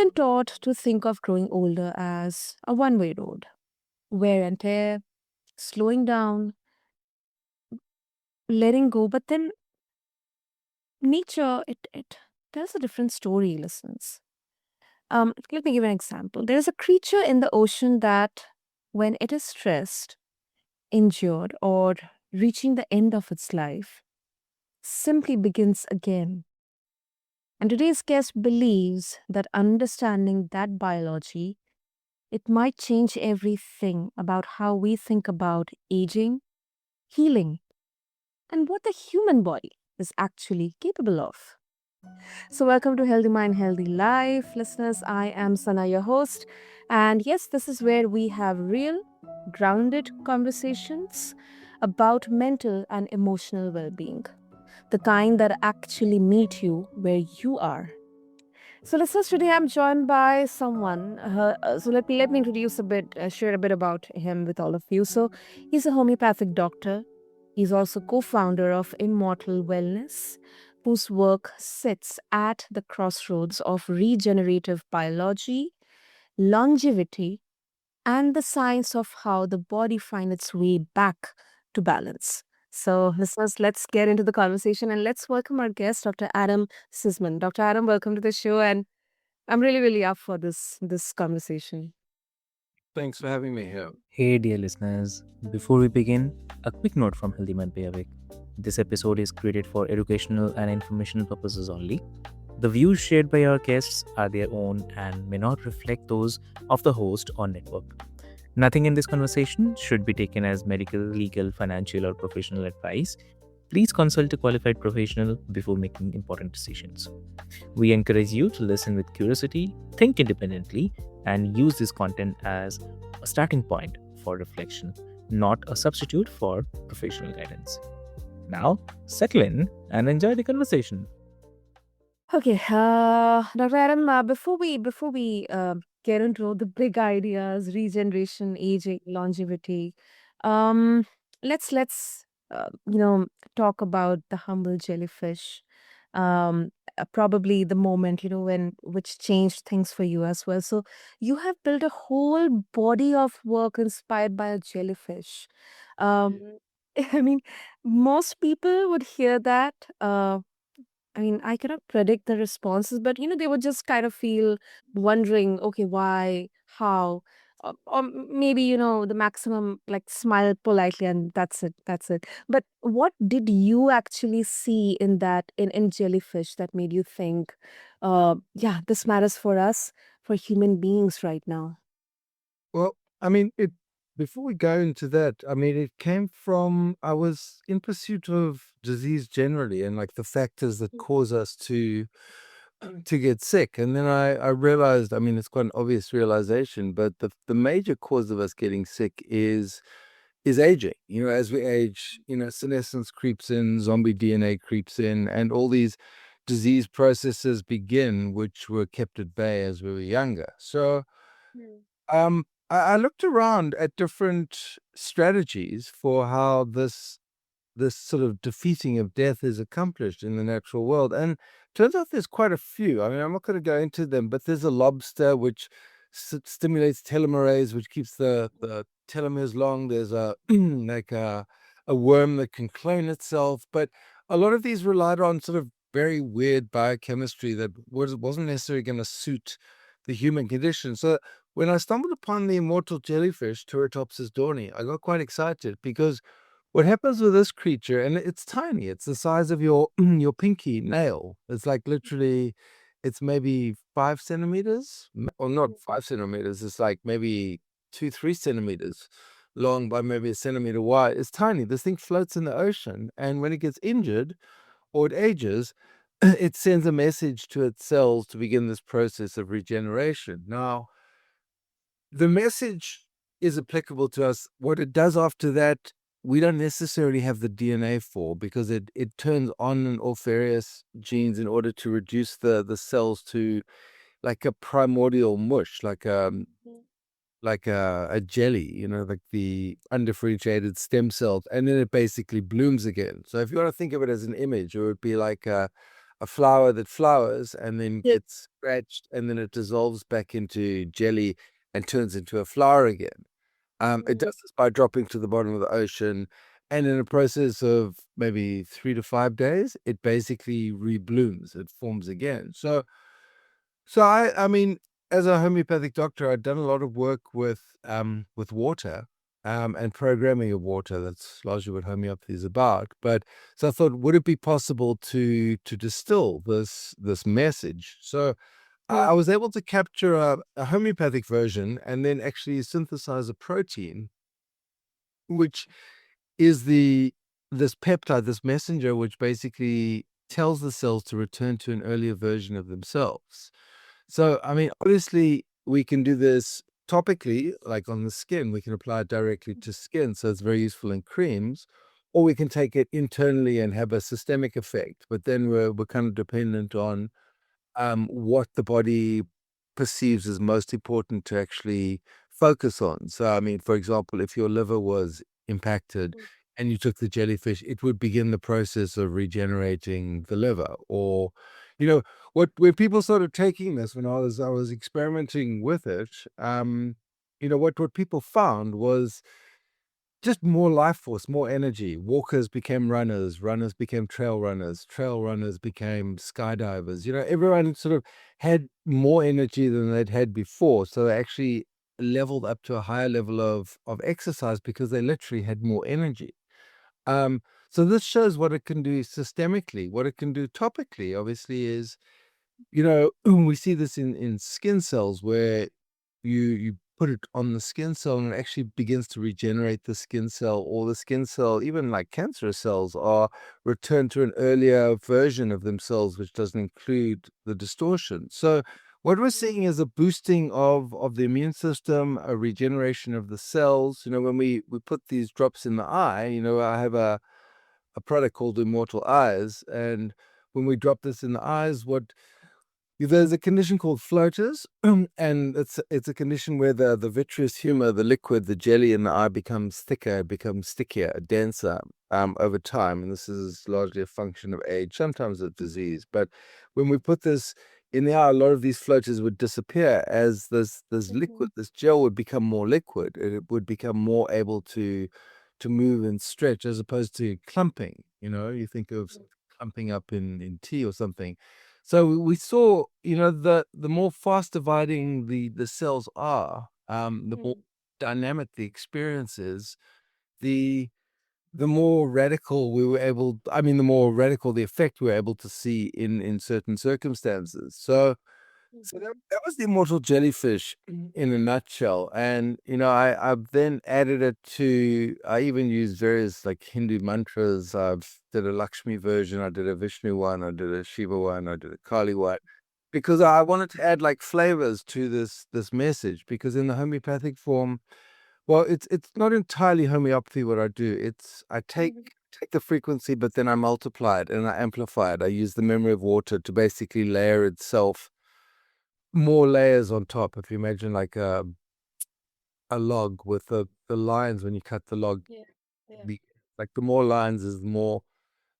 been taught to think of growing older as a one-way road, wear and tear, slowing down, letting go. But then nature, it tells a different story, listeners. Let me give an example. There is a creature in the ocean that, when it is stressed, injured, or reaching the end of its life, simply begins again. And today's guest believes that understanding that biology, it might change everything about how we think about aging, healing, and what the human body is actually capable of. So, welcome to Healthy Mind, Healthy Life. Listeners, I am Sana, your host. And yes, this is where we have real, grounded conversations about mental and emotional well being, the kind that actually meet you where you are. So, listeners, today I'm joined by someone. Let me introduce a bit, share a bit about him with all of you. So, he's a homeopathic doctor. He's also co founder of Immortal Wellness, whose work sits at the crossroads of regenerative biology, longevity, and the science of how the body finds its way back to balance. So, listeners, let's get into the conversation and let's welcome our guest, Dr. Adam Suzman. Dr. Adam, welcome to the show, and I'm really, really up for this conversation. Thanks for having me here. Hey, dear listeners, before we begin, a quick note from Healthy Man Payavik. This episode is created for educational and informational purposes only. The views shared by our guests are their own and may not reflect those of the host or network. Nothing in this conversation should be taken as medical, legal, financial, or professional advice. Please consult a qualified professional before making important decisions. We encourage you to listen with curiosity, think independently, and use this content as a starting point for reflection, not a substitute for professional guidance. Now, settle in and enjoy the conversation. Okay, Dr. Adam, before we get into the big ideas, regeneration, aging, longevity, um, let's talk about the humble jellyfish. Probably the moment when which changed things for you as well. So you have built a whole body of work inspired by a jellyfish. Um, I mean, most people would hear that. I mean, I cannot predict the responses, but they would just kind of feel wondering, okay, why, how, or maybe the maximum like smile politely and that's it, that's it. But what did you actually see in that in jellyfish that made you think, yeah, this matters for us, for human beings right now? Well, I mean, it before we go into that, I mean, it came from I was in pursuit of disease generally and like the factors that cause us to get sick. And then I realized, I mean, it's quite an obvious realization, but the major cause of us getting sick is aging. As we age, senescence creeps in, zombie DNA creeps in, and all these disease processes begin, which were kept at bay as we were younger. So I looked around at different strategies for how this sort of defeating of death is accomplished in the natural world. And turns out there's quite a few. I mean, I'm not going to go into them, but there's a lobster which stimulates telomerase, which keeps the telomeres long. There's a like a worm that can clone itself. But a lot of these relied on sort of very weird biochemistry that wasn't necessarily going to suit the human condition. So when I stumbled upon the immortal jellyfish, Turritopsis dorni, I got quite excited because what happens with this creature, and it's tiny, it's the size of your your pinky nail. It's like literally, it's maybe 5 centimeters, or not 5 centimeters. It's like maybe 2, 3 centimeters long by maybe a centimeter wide. It's tiny. This thing floats in the ocean, and when it gets injured or it ages, it sends a message to its cells to begin this process of regeneration. Now, the message is applicable to us. What it does after that, we don't necessarily have the DNA for, because it turns on and off various genes in order to reduce the cells to like a primordial mush, like a jelly, like the undifferentiated stem cells, and then it basically blooms again. So if you want to think of it as an image, it would be like a a flower that flowers and then Yeah. gets scratched and then it dissolves back into jelly and turns into a flower again. It does this by dropping to the bottom of the ocean, and in a process of maybe 3 to 5 days, it basically reblooms. It forms again. So I mean, as a homeopathic doctor, I'd done a lot of work with water, and programming of water. That's largely what homeopathy is about. But so I thought, would it be possible to distill this message? So I was able to capture a homeopathic version and then actually synthesize a protein, which is this peptide, this messenger, which basically tells the cells to return to an earlier version of themselves. So, I mean, obviously, we can do this topically, like on the skin. We can apply it directly to skin, so it's very useful in creams. Or we can take it internally and have a systemic effect. But then we're kind of dependent on what the body perceives as most important to actually focus on. So, I mean, for example, if your liver was impacted and you took the jellyfish, it would begin the process of regenerating the liver. Or, when people started taking this, when I was experimenting with it, what people found was just more life force, more energy. Walkers became runners, runners became trail runners became skydivers. Everyone sort of had more energy than they'd had before. So they actually leveled up to a higher level of exercise because they literally had more energy. Um, so this shows what it can do systemically. What it can do topically, obviously, is we see this in skin cells where you put it on the skin cell and it actually begins to regenerate the skin cell, or the skin cell, even like cancerous cells, are returned to an earlier version of themselves, which doesn't include the distortion. So what we're seeing is a boosting of the immune system, a regeneration of the cells. When we put these drops in the eye, I have a product called Immortal Eyes, and when we drop this in the eyes, there's a condition called floaters, and it's a condition where the vitreous humor, the liquid, the jelly in the eye becomes thicker, becomes stickier, denser over time. And this is largely a function of age, sometimes of disease. But when we put this in the eye, a lot of these floaters would disappear as this liquid, this gel would become more liquid. It would become more able to move and stretch, as opposed to clumping. You think of clumping up in tea or something. So we saw, the more fast dividing the cells are, the more dynamic the experience is, the more radical the more radical the effect we were able to see in certain circumstances. So that was the immortal jellyfish in a nutshell. And, I've then added it to, I even used various like Hindu mantras. I've did a Lakshmi version, I did a Vishnu one, I did a Shiva one, I did a Kali one, because I wanted to add like flavors to this message. Because in the homeopathic form, well, it's not entirely homeopathy what I do. I take the frequency, but then I multiply it and I amplify it. I use the memory of water to basically layer itself more layers on top. If you imagine like a log with the lines, when you cut the log, the like the more lines is the more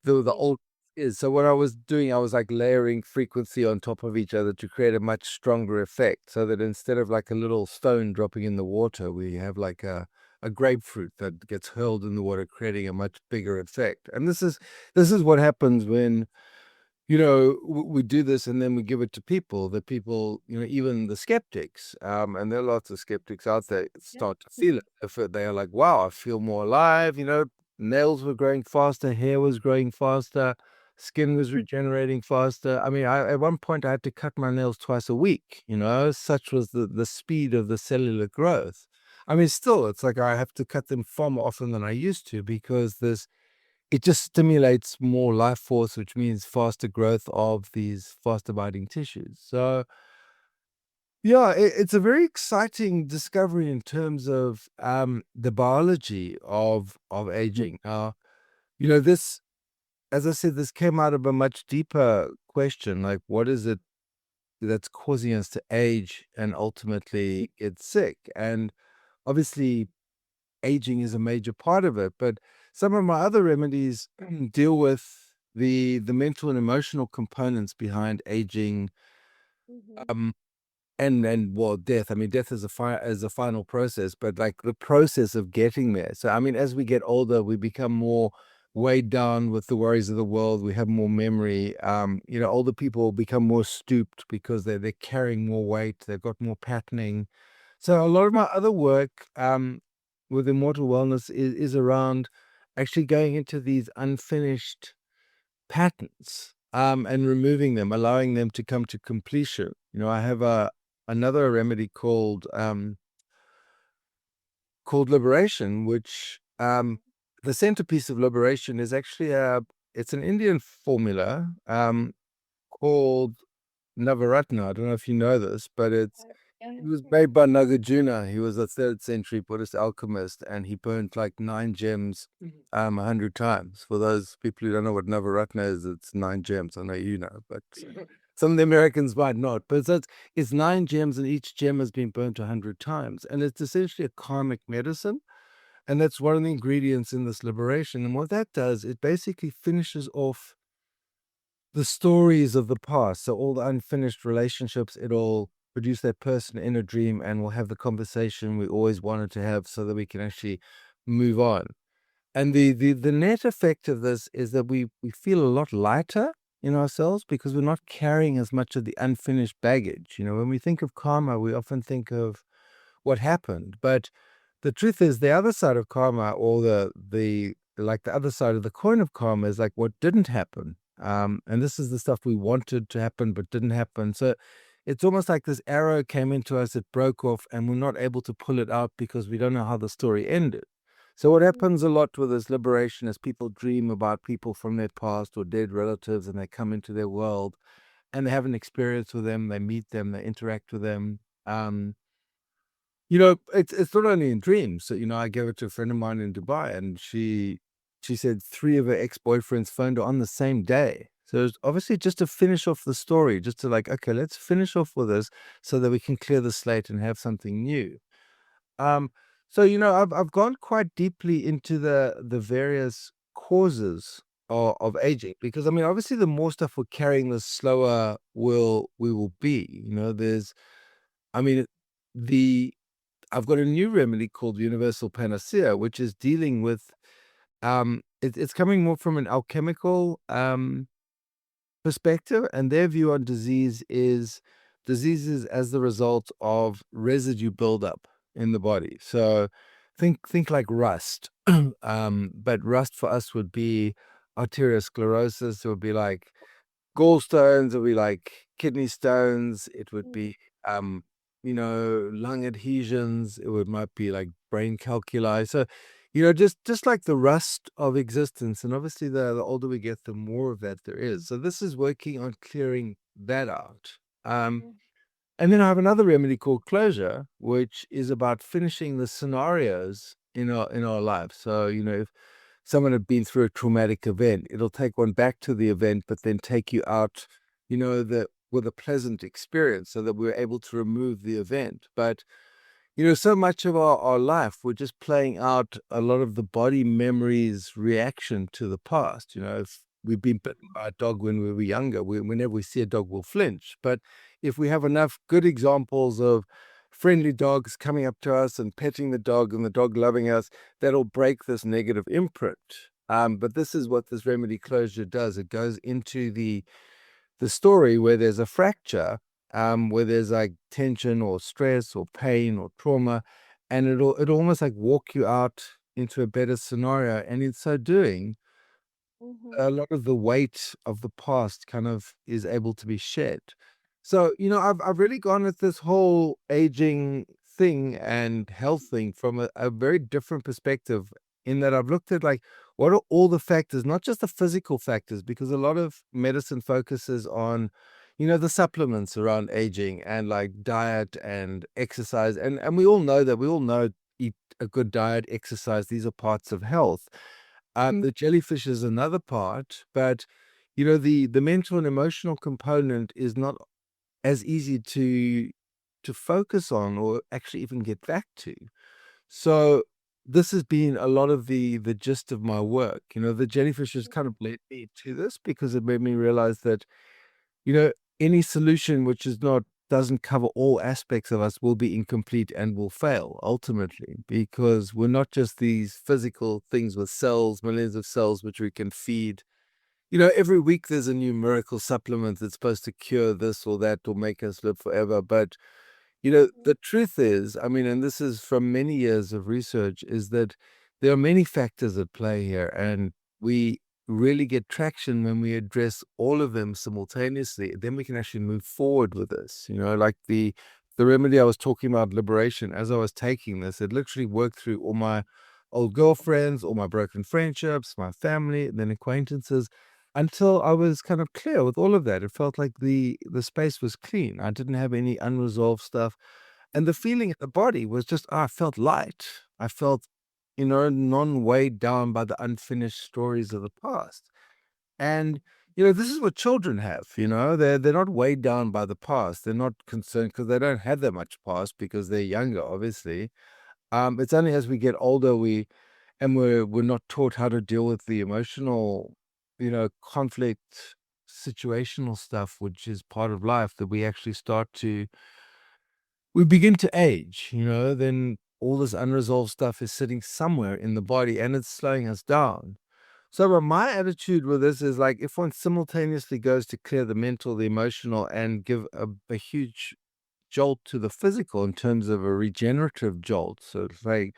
the old is. So what I was doing, I was like layering frequency on top of each other to create a much stronger effect, so that instead of like a little stone dropping in the water, we have like a grapefruit that gets hurled in the water, creating a much bigger effect. And this is what happens when we do this and then we give it to people. The people, even the skeptics, and there are lots of skeptics out there, start to feel it. If they are like, wow, I feel more alive, nails were growing faster, hair was growing faster, skin was regenerating faster. I mean, at one point I had to cut my nails twice a week, such was the speed of the cellular growth. I mean, still, it's like I have to cut them far more often than I used to, because it just stimulates more life force, which means faster growth of these fast dividing tissues. So, yeah, it's a very exciting discovery in terms of the biology of aging. This, as I said, this came out of a much deeper question, like what is it that's causing us to age and ultimately get sick? And obviously, aging is a major part of it, but some of my other remedies deal with the mental and emotional components behind aging, and well, death. I mean, death is a final process, but like the process of getting there. So I mean, as we get older, we become more weighed down with the worries of the world. We have more memory. Older people become more stooped because they're carrying more weight. They've got more patterning. So a lot of my other work with Immortal Wellness is around actually going into these unfinished patterns and removing them, allowing them to come to completion. I have another remedy called liberation, which the centerpiece of liberation is actually it's an Indian formula called Navaratna. I don't know if you know this, but it was made by Nagarjuna. He was a 3rd century Buddhist alchemist, and he burnt like 9 gems 100 times. For those people who don't know what Navaratna is, it's 9 gems. I know you know, but some of the Americans might not. But it's 9 gems, and each gem has been burnt 100 times. And it's essentially a karmic medicine. And that's one of the ingredients in this liberation. And what that does, it basically finishes off the stories of the past. So all the unfinished relationships, it'll produce that person in a dream, and we'll have the conversation we always wanted to have so that we can actually move on. And the net effect of this is that we feel a lot lighter in ourselves because we're not carrying as much of the unfinished baggage. When we think of karma, we often think of what happened. But the truth is, the other side of karma, or the other side of the coin of karma, is like what didn't happen. And this is the stuff we wanted to happen but didn't happen. So it's almost like this arrow came into us, it broke off, and we're not able to pull it out because we don't know how the story ended. So what happens a lot with this liberation is people dream about people from their past or dead relatives, and they come into their world and they have an experience with them, they meet them, they interact with them. It's not only in dreams. So, I gave it to a friend of mine in Dubai, and she said 3 of her ex-boyfriends phoned her on the same day. So it's obviously just to finish off the story, just to like, okay, let's finish off with this so that we can clear the slate and have something new. So I've gone quite deeply into the various causes of aging, because I mean, obviously, the more stuff we're carrying, the slower we will be. I mean, the I've got a new remedy called Universal Panacea, which is dealing with it's coming more from an alchemical perspective, and their view on disease is diseases as the result of residue buildup in the body. So think like rust. But rust for us would be arteriosclerosis. It would be like gallstones, it would be like kidney stones, it would be lung adhesions, might be like brain calculi. So just like the rust of existence. And obviously the older we get, the more of that there is. So this is working on clearing that out. And then I have another remedy called closure, which is about finishing the scenarios in our lives. So if someone had been through a traumatic event, it'll take one back to the event, but then take you out, with a pleasant experience, so that we're able to remove the event. But so much of our life, we're just playing out a lot of the body memories reaction to the past. If we've been bitten by a dog when we were younger, whenever we see a dog, we'll flinch. But if we have enough good examples of friendly dogs coming up to us and petting the dog and the dog loving us, that'll break this negative imprint. But this is what this remedy closure does. It goes into the story where there's a fracture, where there's like tension or stress or pain or trauma, and it'll almost like walk you out into a better scenario. And in so doing, a lot of the weight of the past kind of is able to be shed. So, I've really gone at this whole aging thing and health thing from a very different perspective, in that I've looked at like, what are all the factors, not just the physical factors, because a lot of medicine focuses on, the supplements around aging and like diet and exercise. And we all know that. We all know eat a good diet, exercise, these are parts of health. The jellyfish is another part, but the mental and emotional component is not as easy to focus on or actually even get back to. So this has been a lot of the gist of my work. The jellyfish has kind of led me to this because it made me realize that, any solution which doesn't cover all aspects of us will be incomplete and will fail ultimately, because we're not just these physical things with cells, millions of cells, which we can feed. Every week there's a new miracle supplement that's supposed to cure this or that or make us live forever. But the truth is, and this is from many years of research, is that there are many factors at play here, and we really get traction when we address all of them simultaneously. Then we can actually move forward with this. Like the remedy I was talking about, liberation. As I was taking this, it literally worked through all my old girlfriends, all my broken friendships, my family, and then acquaintances, until I was kind of clear with all of that. It felt like the space was clean. I didn't have any unresolved stuff. And the feeling in the body was just, I felt light. I felt, non-weighed down by the unfinished stories of the past. And, this is what children have, they're not weighed down by the past. They're not concerned because they don't have that much past because they're younger, obviously. It's only as we get older, we're not taught how to deal with the emotional, conflict, situational stuff, which is part of life, that we actually we begin to age, then all this unresolved stuff is sitting somewhere in the body and it's slowing us down. So my attitude with this is like, if one simultaneously goes to clear the mental, the emotional, and give a huge jolt to the physical in terms of a regenerative jolt, so it's like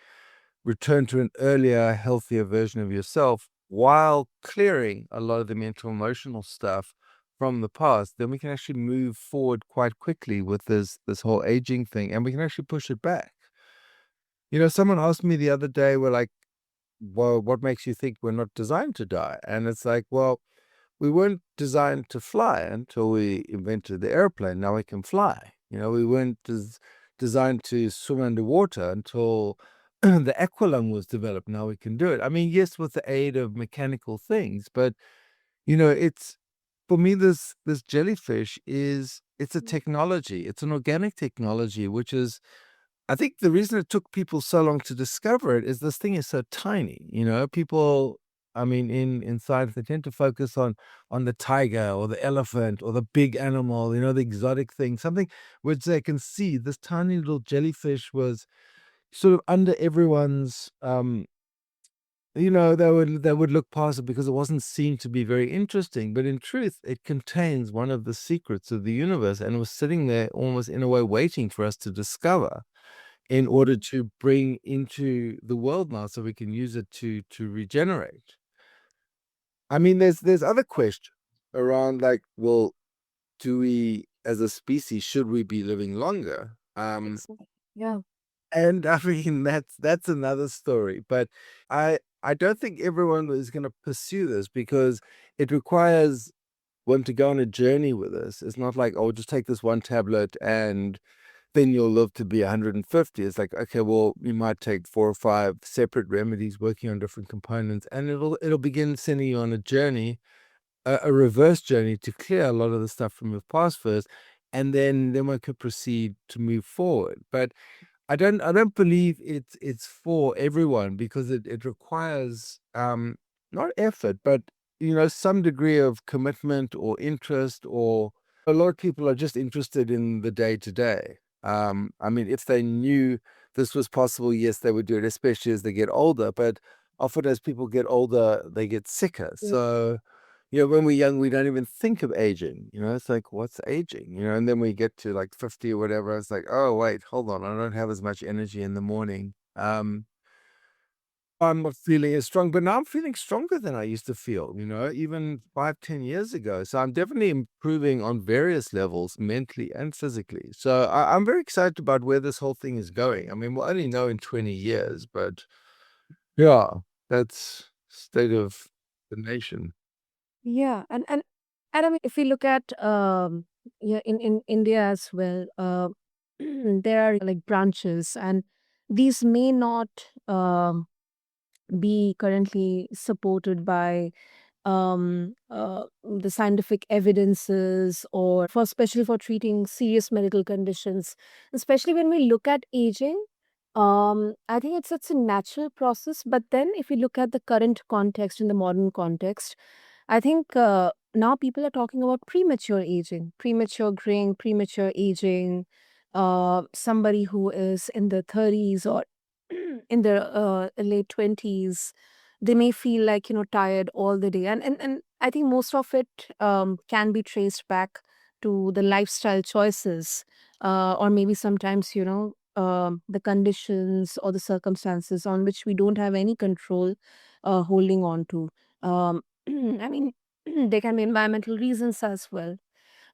return to an earlier, healthier version of yourself while clearing a lot of the mental, emotional stuff from the past, then we can actually move forward quite quickly with this whole aging thing, and we can actually push it back. Someone asked me the other day, we're like, well, what makes you think we're not designed to die? And it's like, well, we weren't designed to fly until we invented the airplane. Now we can fly. We weren't designed to swim underwater until the aqualung was developed. Now we can do it. Yes, with the aid of mechanical things, but it's, for me, this jellyfish it's a technology. It's an organic technology, which is, I think the reason it took people so long to discover it is this thing is so tiny. People, in science, they tend to focus on the tiger or the elephant or the big animal, the exotic thing, something which they can see. This tiny little jellyfish was sort of under everyone's, they would look past it because it wasn't seen to be very interesting. But in truth, it contains one of the secrets of the universe, and it was sitting there almost in a way waiting for us to discover in order to bring into the world now so we can use it to regenerate. There's other questions around, like, well, do we, as a species, should we be living longer? Yeah. And that's another story. But I don't think everyone is going to pursue this because it requires one to go on a journey with this. It's not like, oh, just take this one tablet and then you'll live to be 150. It's like, okay, well, you might take 4 or 5 separate remedies working on different components, and it'll begin sending you on a journey, a reverse journey, to clear a lot of the stuff from your past first, and then one could proceed to move forward. But I don't believe it's for everyone, because it requires not effort, but some degree of commitment or interest, or a lot of people are just interested in the day to day. If they knew this was possible, yes, they would do it, especially as they get older. But often as people get older, they get sicker. Yeah. So, when we're young, we don't even think of aging. It's like, what's aging? And then we get to like 50 or whatever. It's like, oh, wait, hold on. I don't have as much energy in the morning. I'm not feeling as strong, but now I'm feeling stronger than I used to feel, even 5, 10 years ago. So I'm definitely improving on various levels, mentally and physically. So I'm very excited about where this whole thing is going. We'll only know in 20 years, but yeah, that's state of the nation. Yeah, and if we look at yeah, in India as well, there are like branches, and these may not be currently supported by the scientific evidences, or for especially for treating serious medical conditions. Especially when we look at aging, I think it's a natural process, but then if you look at the current context, in the modern context, I think now people are talking about premature aging, premature graying, premature aging. Somebody who is in their 30s or in their late 20s, they may feel like, tired all the day. And I think most of it can be traced back to the lifestyle choices, or maybe sometimes, the conditions or the circumstances on which we don't have any control holding on to. I mean, there can be environmental reasons as well.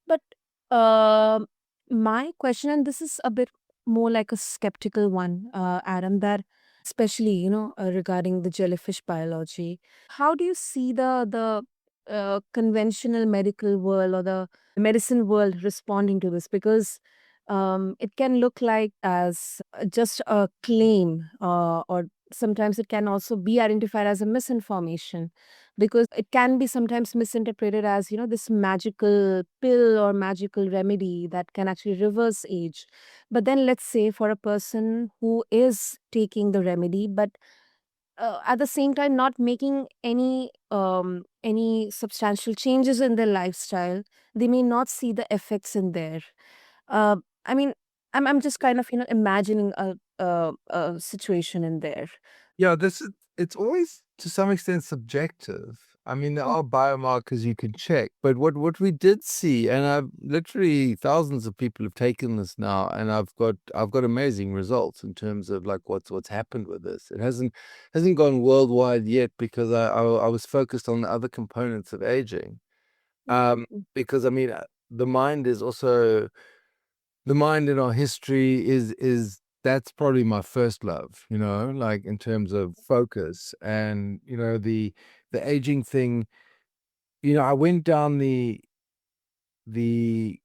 But um my question, and this is a bit more like a skeptical one, Adam, that especially, regarding the jellyfish biology, how do you see the conventional medical world or the medicine world responding to this? Because it can look like as just a claim, or sometimes it can also be identified as a misinformation, because it can be sometimes misinterpreted as, this magical pill or magical remedy that can actually reverse age. But then let's say for a person who is taking the remedy, but at the same time not making any substantial changes in their lifestyle, they may not see the effects in there. uh, I mean, I'm just kind of, imagining a situation in there. Yeah, it's always to some extent subjective. I mean, there are biomarkers you can check, but what we did see, and I've literally thousands of people have taken this now, and I've got amazing results in terms of like what's happened with this. It hasn't gone worldwide yet because I was focused on the other components of aging. Because I mean, the mind is also the mind in our history is that's probably my first love, like in terms of focus and the aging thing. I went down the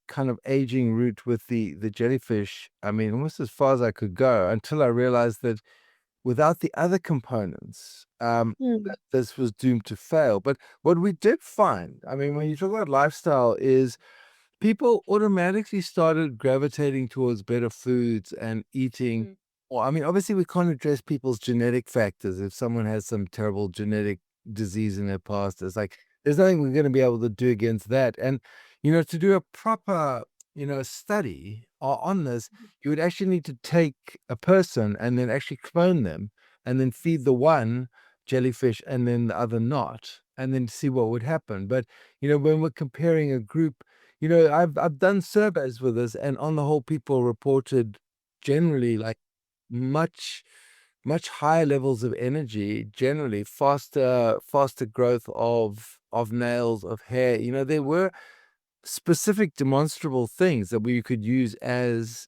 kind of aging route with the jellyfish. I mean, almost as far as I could go until I realized that without the other components, Mm. that this was doomed to fail. But what we did find, I mean, when you talk about lifestyle, is people automatically started gravitating towards better foods and eating. Well, I mean, obviously, we can't address people's genetic factors. If someone has some terrible genetic disease in their past, it's like there's nothing we're going to be able to do against that. And, to do a proper, study on this, you would actually need to take a person and then actually clone them and then feed the one jellyfish and then the other not, and then see what would happen. But, when we're comparing a group, I've done surveys with this, and on the whole, people reported generally like much much higher levels of energy, generally faster growth of nails, of hair. There were specific demonstrable things that we could use as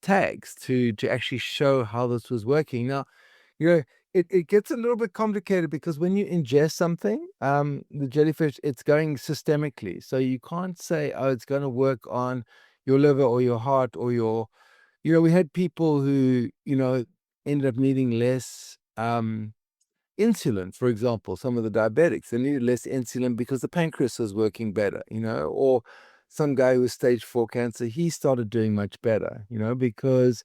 tags to actually show how this was working. Now, you know, it gets a little bit complicated because when you ingest something, the jellyfish, it's going systemically. So you can't say, oh, it's going to work on your liver or your heart or we had people who, ended up needing less insulin, for example. Some of the diabetics, they needed less insulin because the pancreas was working better, or some guy who was stage 4 cancer, he started doing much better, because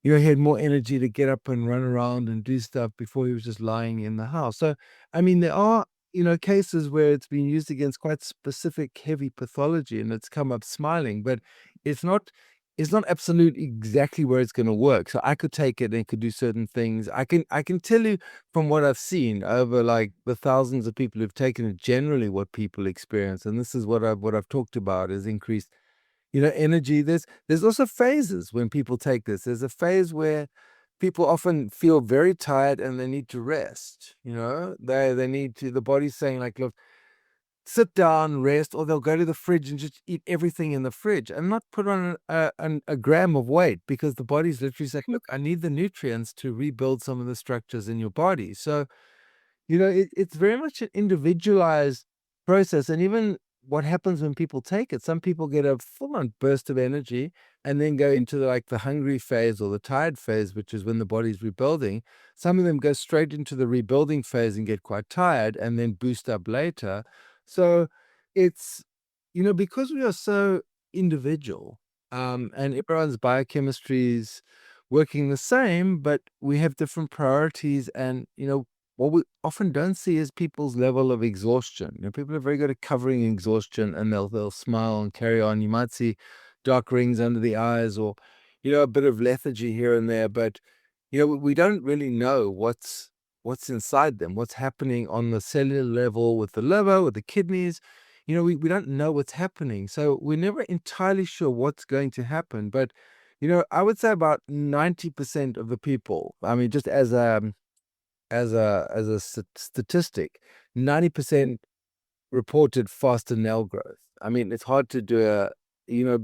he had more energy to get up and run around and do stuff before he was just lying in the house. So, I mean, there are, cases where it's been used against quite specific heavy pathology and it's come up smiling, but it's not absolute exactly where it's going to work. So I could take it and it could do certain things. I can tell you from what I've seen over like the thousands of people who've taken it, generally what people experience. And this is what I've talked about is increased energy. There's also phases when people take this. There's a phase where people often feel very tired and they need to rest. They need to. The body's saying like, look, sit down, rest, or they'll go to the fridge and just eat everything in the fridge and not put on a gram of weight because the body's literally saying, look, I need the nutrients to rebuild some of the structures in your body. So it's very much an individualized process. And even what happens when people take it, some people get a full-on burst of energy and then go into the hungry phase or the tired phase, which is when the body's rebuilding. Some of them go straight into the rebuilding phase and get quite tired and then boost up later. So it's, because we are so individual, and everyone's biochemistries working the same, but we have different priorities. And, what we often don't see is people's level of exhaustion. People are very good at covering exhaustion, and they'll smile and carry on. You might see dark rings under the eyes, or, a bit of lethargy here and there, but, we don't really know what's inside them, what's happening on the cellular level with the liver, with the kidneys. We don't know what's happening. So we're never entirely sure what's going to happen. But, I would say about 90% of the people, I mean, just as a statistic, 90% reported faster nail growth. I mean, it's hard to do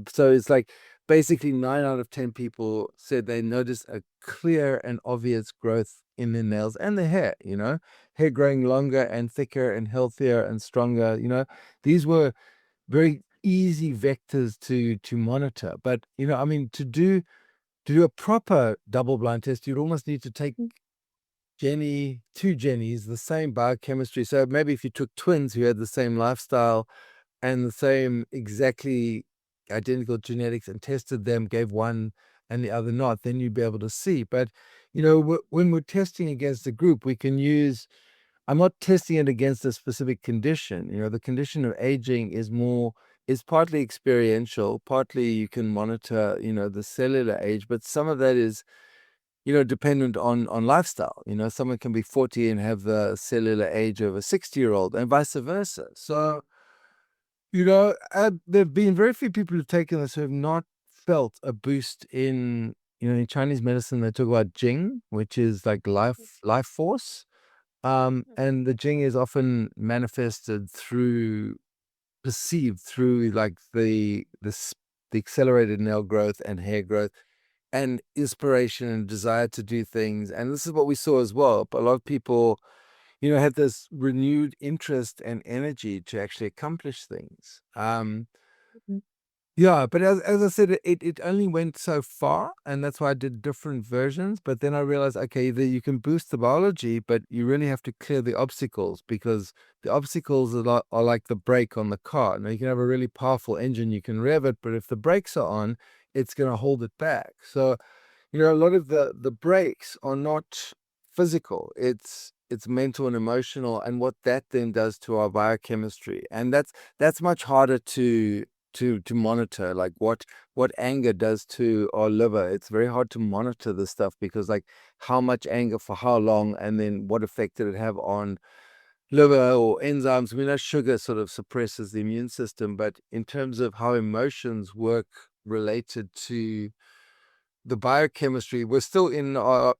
so it's like basically 9 out of 10 people said they noticed a clear and obvious growth in their nails and their hair, hair growing longer and thicker and healthier and stronger. These were very easy vectors to monitor. But, I mean, to do a proper double-blind test, you'd almost need to take two Jennies, the same biochemistry. So maybe if you took twins who had the same lifestyle and the same exactly identical genetics and tested them, gave one and the other not, then you'd be able to see. But, when we're testing against a group, we can use, I'm not testing it against a specific condition. The condition of aging is partly experiential, partly you can monitor, the cellular age, but some of that is, dependent on lifestyle. Someone can be 40 and have the cellular age of a 60-year-old and vice versa. So, there have been very few people who've taken this who have not felt a boost in, in Chinese medicine, they talk about Jing, which is like life force. And the Jing is often perceived through like the accelerated nail growth and hair growth and inspiration and desire to do things. And this is what we saw as well. A lot of people, had this renewed interest and energy to actually accomplish things. Yeah, but as I said, it only went so far, and that's why I did different versions. But then I realized, okay, you can boost the biology, but you really have to clear the obstacles, because the obstacles are like the brake on the car. Now, you can have a really powerful engine, you can rev it, but if the brakes are on, it's going to hold it back. So, a lot of the brakes are not physical. It's mental and emotional, and what that then does to our biochemistry. And that's much harder to monitor, like what anger does to our liver. It's very hard to monitor this stuff, because like how much anger for how long, and then what effect did it have on liver or enzymes. We know sugar sort of suppresses the immune system, but in terms of how emotions work related to the biochemistry, we're still in our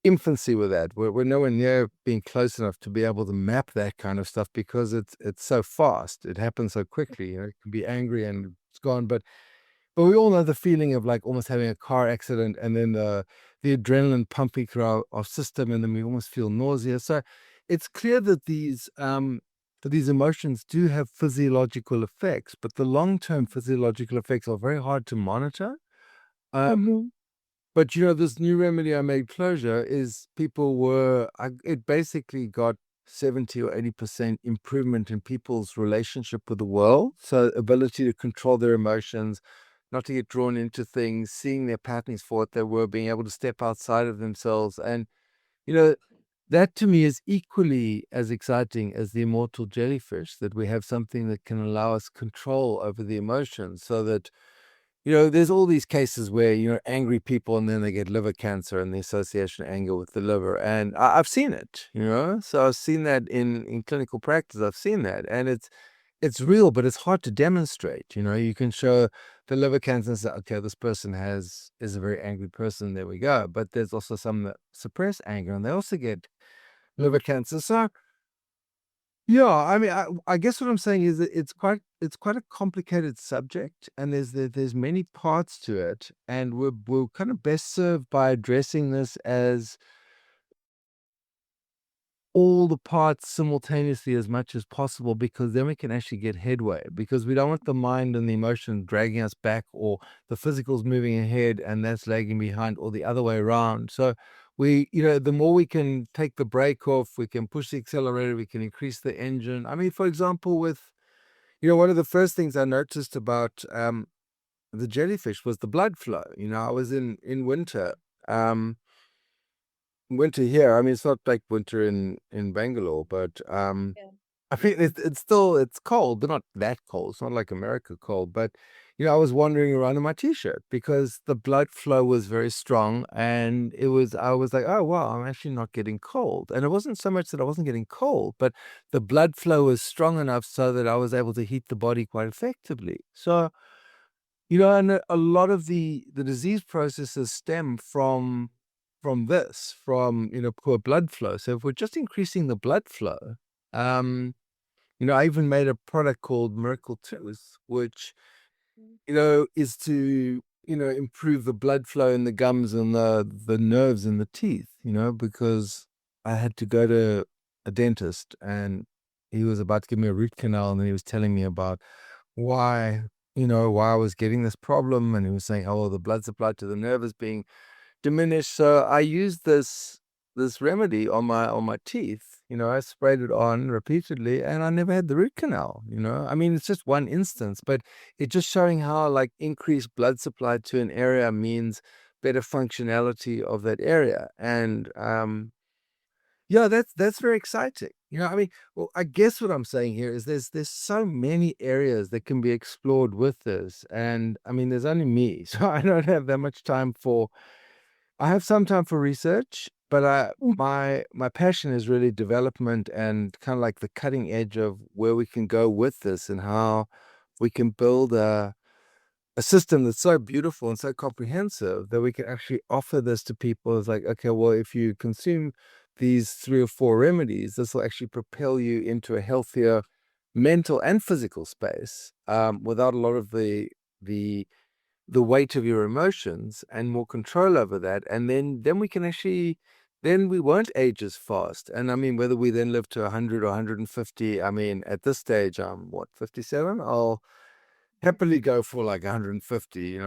infancy with that. We're nowhere near being close enough to be able to map that kind of stuff, because it's so fast. It happens so quickly. You can be angry and it's gone. But we all know the feeling of like almost having a car accident, and then the adrenaline pumping through our system, and then we almost feel nausea. So it's clear that these emotions do have physiological effects, but the long-term physiological effects are very hard to monitor. But this new remedy I made, closure, is it basically got 70 or 80% improvement in people's relationship with the world. So ability to control their emotions, not to get drawn into things, seeing their patterns for what they were, being able to step outside of themselves. And, that to me is equally as exciting as the immortal jellyfish, that we have something that can allow us control over the emotions, so that there's all these cases where, angry people, and then they get liver cancer, and the association of anger with the liver. And I've seen it, so I've seen that in clinical practice. I've seen that, and it's real, but it's hard to demonstrate. You can show the liver cancer and say, okay, this person is a very angry person. There we go. But there's also some that suppress anger, and they also get liver cancer. So, yeah, I mean, I guess what I'm saying is that it's quite a complicated subject, and there's many parts to it, and we're kind of best served by addressing this as all the parts simultaneously as much as possible, because then we can actually get headway, because we don't want the mind and the emotion dragging us back, or the physical's moving ahead and that's lagging behind, or the other way around. So the more we can take the brake off, we can push the accelerator, we can increase the engine. I mean, for example, with, one of the first things I noticed about the jellyfish was the blood flow. I was in winter Winter here, I mean, it's not like winter in Bangalore, but Yeah. I mean, it's still it's cold, but not that cold. It's not like America cold, but I was wandering around in my t-shirt because the blood flow was very strong, and I was like, oh wow, I'm actually not getting cold. And it wasn't so much that I wasn't getting cold, but the blood flow was strong enough so that I was able to heat the body quite effectively. So, and a lot of the disease processes stem from this, from poor blood flow. So if we're just increasing the blood flow, um, I even made a product called Miracle Tooth, which is to improve the blood flow in the gums and the nerves in the teeth. Because I had to go to a dentist, and he was about to give me a root canal, and then he was telling me about why why I was getting this problem, and he was saying, oh, the blood supply to the nerve is being diminished. So I used this remedy on my teeth. I sprayed it on repeatedly, and I never had the root canal. I mean, it's just one instance, but it's just showing how like increased blood supply to an area means better functionality of that area. And yeah, that's very exciting. I mean, well, I guess what I'm saying here is there's so many areas that can be explored with this. And I mean, there's only me, so I don't have that much time for I have some time for research, but my passion is really development and kind of like the cutting edge of where we can go with this, and how we can build a system that's so beautiful and so comprehensive that we can actually offer this to people. It's like, okay, well, if you consume these 3 or 4 remedies, this will actually propel you into a healthier mental and physical space, without a lot of the weight of your emotions, and more control over that. And then we can actually, then we won't age as fast. And I mean, whether we then live to 100 or 150, I mean, at this stage, I'm what, 57? I'll happily go for like 150,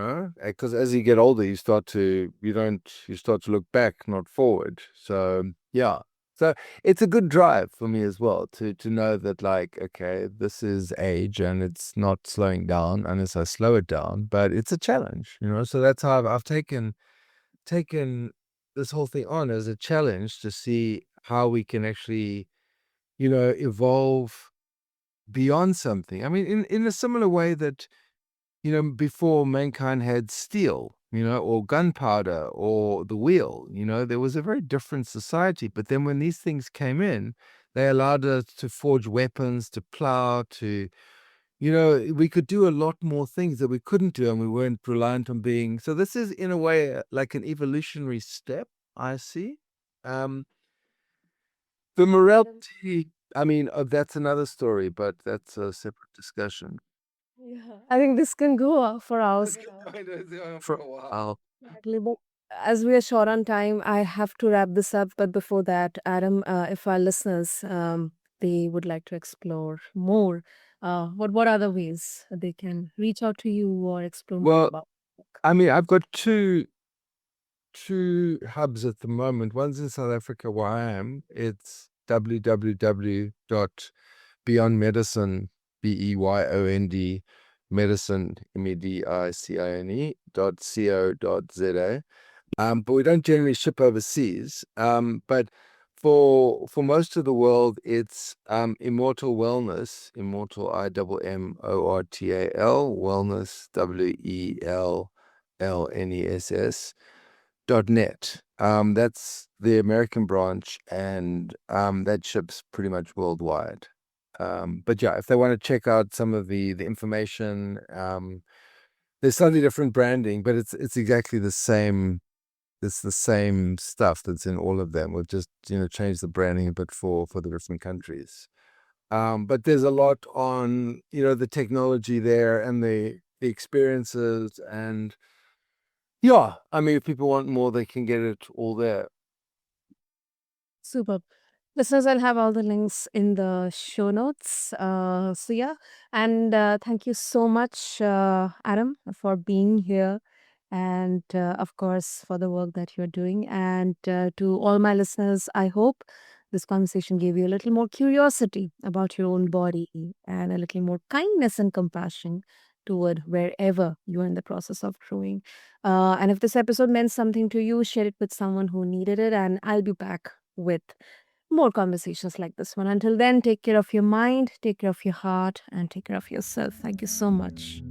because as you get older, you start to look back, not forward. So yeah. So it's a good drive for me as well to know that, like, okay, this is age and it's not slowing down unless I slow it down, but it's a challenge. So that's how I've taken this whole thing on as a challenge to see how we can actually, evolve beyond something. I mean, in a similar way that, before mankind had steel, or gunpowder or the wheel, there was a very different society. But then when these things came in, they allowed us to forge weapons, to plow, we could do a lot more things that we couldn't do, and we weren't reliant on being. So this is, in a way, like an evolutionary step, I see. Um, the morality, I mean, that's another story, but that's a separate discussion. Yeah. I think this can go for hours. I know it's going on for a while. Exactly. But as we are short on time, I have to wrap this up. But before that, Adam, if our listeners they would like to explore more, what other ways they can reach out to you or explore more Well, about? I mean, I've got two hubs at the moment. One's in South Africa, where I am. It's www.beyondmedicine, BEYOND medicine, medicine.co.za. But we don't generally ship overseas. But for most of the world, it's Immortal Wellness, Immortal IMMORTAL, Wellness WELLNESS .net. That's the American branch, and that ships pretty much worldwide. But yeah, if they want to check out some of the information, there's slightly different branding, but it's exactly the same. It's the same stuff that's in all of them. We'll just change the branding a bit for the different countries. But there's a lot on the technology there, and the experiences, and yeah, I mean, if people want more, they can get it all there. Super. Listeners, I'll have all the links in the show notes. So yeah, and thank you so much, Adam, for being here, and of course for the work that you're doing. And to all my listeners, I hope this conversation gave you a little more curiosity about your own body and a little more kindness and compassion toward wherever you are in the process of growing. And if this episode meant something to you, share it with someone who needed it. And I'll be back with more conversations like this one. Until then, take care of your mind, take care of your heart, and take care of yourself. Thank you so much.